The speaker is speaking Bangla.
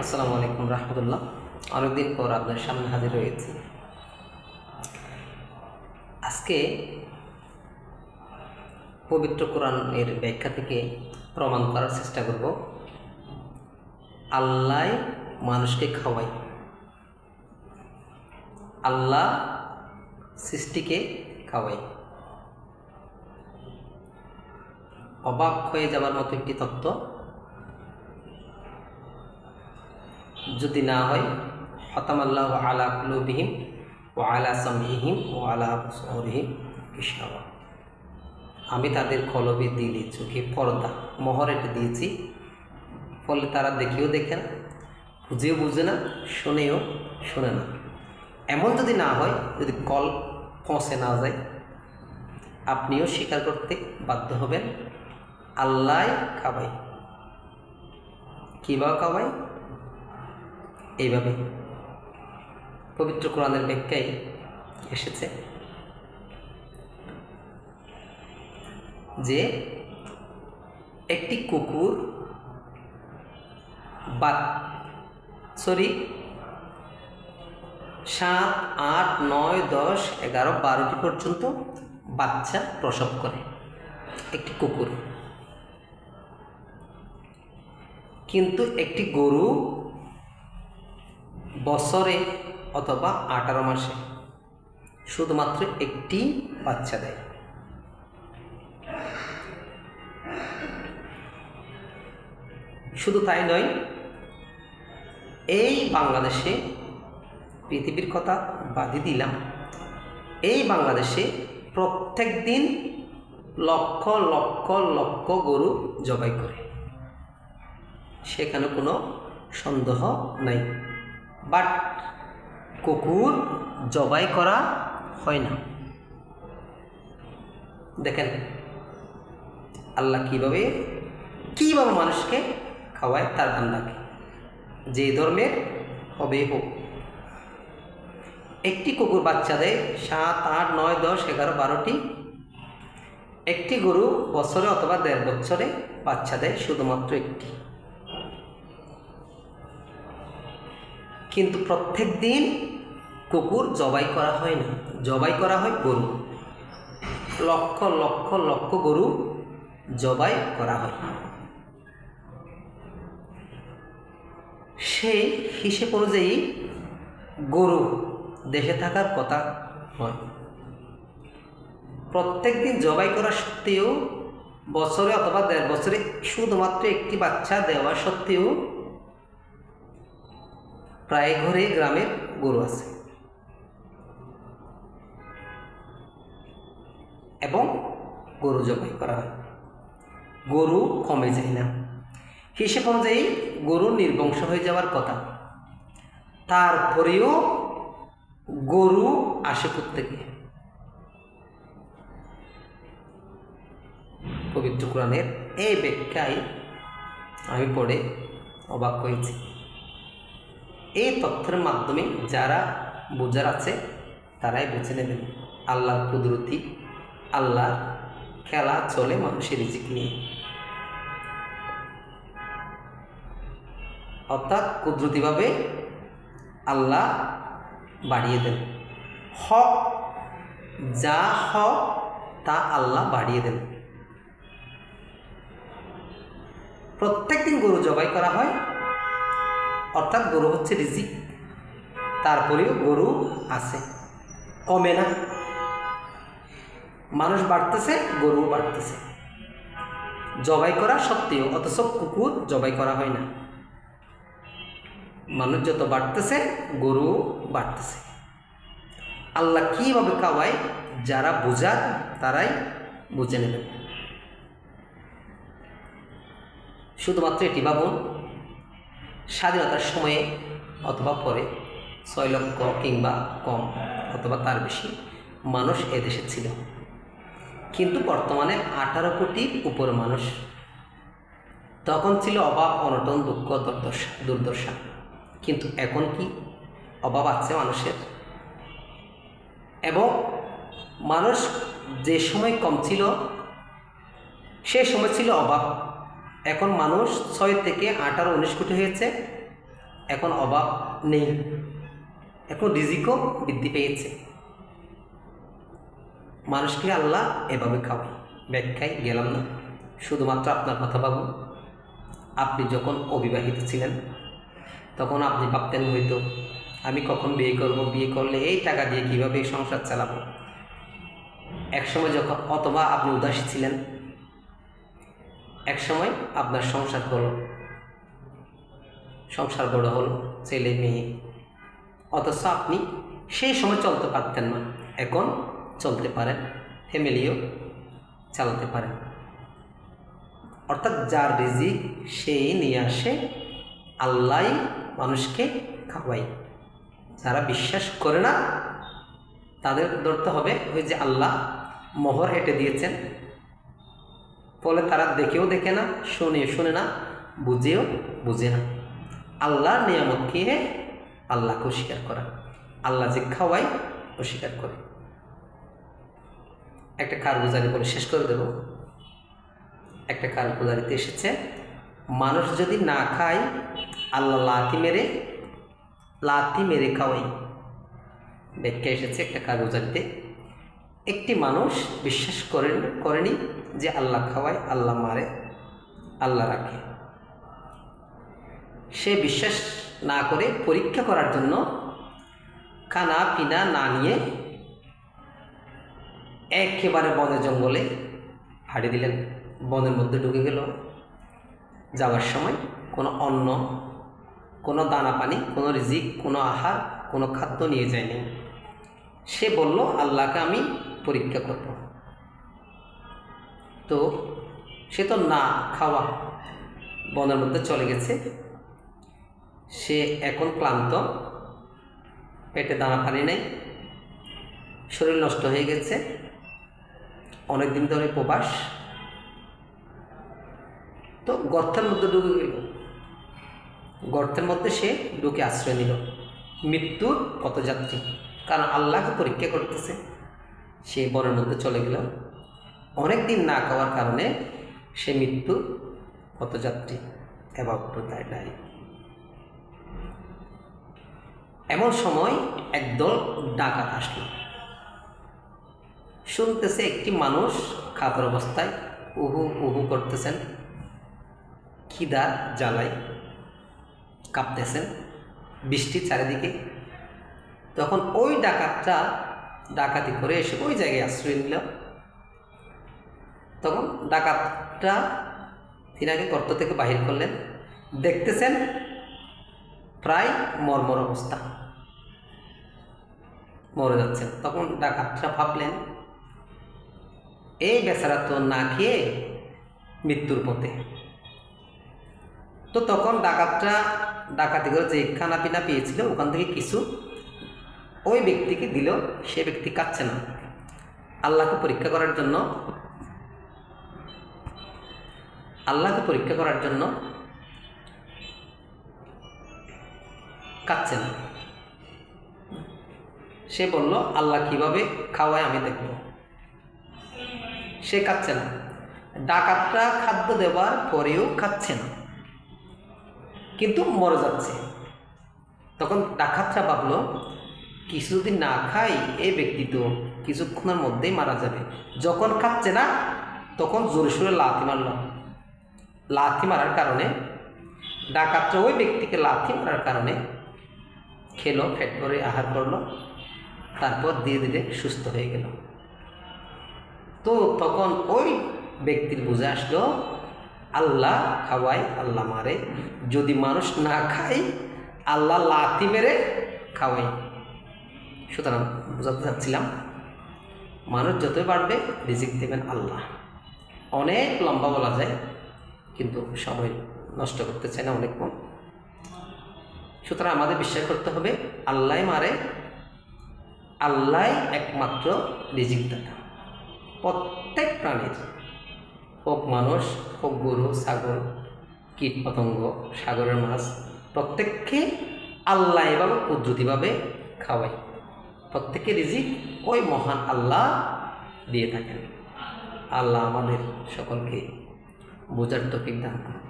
আসসালামু আলাইকুম রহমতুল্লাহ। অনেকদিন পর আপনার সামনে হাজির হয়েছি। আজকে পবিত্র কোরআনের ব্যাখ্যা থেকে প্রমাণ করার চেষ্টা করব আল্লাহ মানুষকে খাওয়ায়, আল্লাহ সৃষ্টিকে খাওয়ায়। অবাক হয়ে যাবার মতো একটি তত্ত্ব। যদি না হয়, হতামাল্লাহু আলা কুলুবিহিম ওয়া আলা সামইহিম ওয়া আলা আবসারিহিম গিশাওয়া। আমি তাদের কলবে দিলে, চোখে পর্দা মোহর এঁটে দিয়েছি, ফলে তারা দেখেও দেখে না, বুঝেও বুঝে না, শুনেও শোনে না। এমন যদি না হয়, যদি কল পৌঁছে না যায়, আপনিও স্বীকার করতে বাধ্য হবেন আল্লাহ খাওয়ায়। কীভাবে খাওয়ায়? এইভাবে পবিত্র কোরআনের ব্যাখ্যায় এসেছে যে একটি কুকুর 7, 8, 9, 10, 11, 12টি পর্যন্ত বাচ্চা প্রসব করে একটি কুকুর। কিন্তু একটি গরু বছরে অথবা 18 মাসে শুধুমাত্র একটি বাচ্চা দেয়। শুধু তাই নয়, এই বাংলাদেশে, পৃথিবীর কথা বাদই দিলাম, এই বাংলাদেশে প্রত্যেক দিন লক্ষ লক্ষ লক্ষ গরু জবাই করে, সেখানে কোনো সন্দেহ নাই। বাট কুকুর জবাই করা হয় না। দেখেন আল্লাহ কিভাবে মানুষকে খাওয়ায় তার বান্দাকে, যে ধর্মের হবে হোক। একটি কুকুর বাচ্চা দেয় 7, 8, 9, 10, 11, 12টি। একটি গরু বছরে অথবা 1.5 বছরে বাচ্চা দেয় শুধুমাত্র একটি। কিন্তু প্রত্যেক দিন কুকুর জবাই করা হয় না, জবাই করা হয় গরু। লক্ষ লক্ষ লক্ষ গরু জবাই করা হয়। সেই হিসেব অনুযায়ী গরু দেশে থাকার কথা নয়। প্রত্যেক দিন জবাই করা সত্ত্বেও, বছরে অথবা 1.5 বছরে শুধুমাত্র একটি বাচ্চা দেওয়া সত্ত্বেও প্রায় ঘরে গ্রামের গরু আছে এবং গরু জবাই করা হয়। গরু কমে যায় না। হিসেব অনুযায়ী গরু নির্বংশ হয়ে যাওয়ার কথা, তারপরেও গরু আসে কোত্থেকে? পবিত্র কোরআনের এই ব্যাখ্যায় আমি পড়ে অবাক হয়েছি। এই তথ্যের মাধ্যমে যারা বোঝার আছে তারাই বুঝে নেবেন আল্লাহর কুদরতি, আল্লাহর খেলা চলে মানুষের রিজিক নিয়ে। অর্থাৎ কুদরতিভাবে আল্লাহ বাড়িয়ে দেন। হক, যা হক তা আল্লাহ বাড়িয়ে দেন। প্রত্যেক দিন গরু জবাই করা হয়, অর্থাৎ গরু হচ্ছে রিজিক। তারপরেও গরু আছে, কমে না। মানুষ বাড়তেছে, গরু বাড়তেছে জবাই করা সত্ত্বেও, অথচ কুকুর জবাই করা হয় না। মানুষ যত বাড়তেছে, গরু বাড়তেছে। আল্লাহ কীভাবে খাওয়ায়, যারা বোঝার তারাই বুঝে নেবেন। শুধুমাত্র এটি ভাবুন, স্বাধীনতার সময়ে অথবা পরে 6 লক্ষ কিংবা কম অথবা তার বেশি মানুষ এদেশে ছিল, কিন্তু বর্তমানে 18 কোটির উপরে মানুষ। তখন ছিল অভাব, অনটন, দুঃখ, দুর্দশা। কিন্তু এখন কি অভাব আছে মানুষের? এবং মানুষ যে সময় কম ছিল সে সময় ছিল অভাব। এখন মানুষ 6 থেকে 18, 19 কোটি হয়েছে, এখন অভাব নেই, এখন রিজিকও বৃদ্ধি পেয়েছে। মানুষকে আল্লাহ এভাবে খাওয়ায়। ব্যাখ্যায় গেলাম না, শুধুমাত্র আপনার কথা ভাবুন। আপনি যখন অবিবাহিত ছিলেন তখন আপনি ভাবতেন হয়তো আমি কখন বিয়ে করব, বিয়ে করলে এই টাকা দিয়ে কীভাবে সংসার চালাবো। একসময় যখন, অথবা আপনি উদাসী ছিলেন, একসময় আপনার সংসার বড় হলো, ছেলে মেয়ে, অথচ আপনি সেই সময় চলতে পারতেন না। এখন চলতে পারেন, ফ্যামিলিও চালাতে পারেন। অর্থাৎ যার রিজিক সেই নিয়ে আসে, আল্লাহ মানুষকে খাওয়াই। যারা বিশ্বাস করে না তাদের ধরতে হবে ওই যে আল্লাহ মোহর হেঁটে দিয়েছেন, ফলে তারা দেখেও দেখে না, শুনে না, বুঝে না। আল্লাহর নিয়ামতকে আল্লাহকে অস্বীকার করা, আল্লাহ যে খাওয়াই অস্বীকার করে। একটা কারগুজারি বলে শেষ করে দেব। একটা কারগুজারিতে এসেছে, মানুষ যদি না খায় আল্লাহ লাথি মেরে খাওয়াই। ব্যাখ্যা এসেছে একটা কারগুজারিতে, একটি মানুষ বিশ্বাস করেনি যে আল্লাহ খাওয়ায়, আল্লাহ মারে, আল্লাহ রাখে। সে বিশ্বাস না করে পরীক্ষা করার জন্য খানা পিনা না নিয়ে একেবারে বনে জঙ্গলে হাঁটি দিলেন, বনের মধ্যে ঢুকে গেল। যাওয়ার সময় কোনো অন্ন, কোনো দানা পানি, কোনো রিজিক, কোনো আহার, কোনো খাদ্য নিয়ে যায়নি। সে বলল আল্লাহকে আমি পরীক্ষা করব। তো সে তো না খাওয়া বনের মধ্যে চলে গেছে। সে এখন ক্লান্ত, পেটে দানা পানি নেই, শরীর নষ্ট হয়ে গেছে, অনেক দিন ধরে প্রবাস। তো গর্তের মধ্যে ঢুকে গেল। গর্তের মধ্যে সে ঢুকে আশ্রয় নিল। মৃত্যুর পথযাত্রী, কারণ আল্লাহকে পরীক্ষা করতেছে। সে বনের মধ্যে চলে গেল। অনেক দিন না খাওয়ার কারণে সে মৃত্যুর পথযাত্রী, এভাবে নাই। এমন সময় একদল ডাকাত আসলো। শুনতেছে একটি মানুষ খাবার অবস্থায় উহু করতেছেন, খিদার জ্বালায় কাঁপতেছেন, বৃষ্টি চারিদিকে। তখন ওই ডাকাতটা ডাকাতি করে এসে ওই জায়গায় আশ্রয় নিল। তখন ডাকাতটা তিনাকে গর্ত থেকে বাহির করলেন, দেখতেছেন প্রায় মরমর অবস্থা, মরে যাচ্ছেন। তখন ডাকাতরা ভাবলেন এই বেচারা তো না খেয়ে মৃত্যুর পথে। তো তখন ডাকাতরা ডাকাতি করে যে খানা পিনা পেয়েছিল ওখান থেকে কিছু ওই ব্যক্তিকে দিল। সে ব্যক্তি খাচ্ছে না, আল্লাহকে পরীক্ষা করার জন্য খাচ্ছে না। সে বলল আল্লাহ কিভাবে খাওয়ায় আমি দেখব। সে খাচ্ছে না। ডাকাতরা খাদ্য দেওয়ার পরেও খাচ্ছে না, কিন্তু মরে যাচ্ছে। তখন ডাকাতরা ভাবল কিছু যদি না খাই এই ব্যক্তি তো কিছুক্ষণের মধ্যেই মারা যাবে। যখন খাচ্ছে না তখন জোরে সোরে লাথি মারল। লাথি মারার কারণে ডাকাতরা ওই ব্যক্তিকে লাথি মারার কারণে খেলো, পেট ভরে আহার করলো, তারপর ধীরে ধীরে সুস্থ হয়ে গেল। তো তখন ওই ব্যক্তির বুঝে আসলো আল্লাহ খাওয়ায়, আল্লাহ মারে। যদি মানুষ না খায় আল্লাহ লাথি মেরে খাওয়াই। সুতরাং বোঝাতে চাচ্ছিলাম মানুষ যতই বাড়বে রিজিক দেবেন আল্লাহ। অনেক লম্বা বলা যায়, কিন্তু সময় নষ্ট করতে চাই না অনেকক্ষণ। সুতরাং আমাদের বিশ্বাস করতে হবে আল্লাহ মারে, আল্লাহ একমাত্র রিজিক দাতা। প্রত্যেক প্রাণীর, হোক মানুষ, হোক গরু, ছাগল, কীট পতঙ্গ, সাগরের মাছ, প্রত্যেককে আল্লাহ এভাবে কুদরতিভাবে খাওয়ায়। প্রত্যেকের রিজিক ওই মহান আল্লাহ দিয়ে থাকেন। আল্লাহ আমাদের সকলকে বোঝার তৌফিক দান করুন।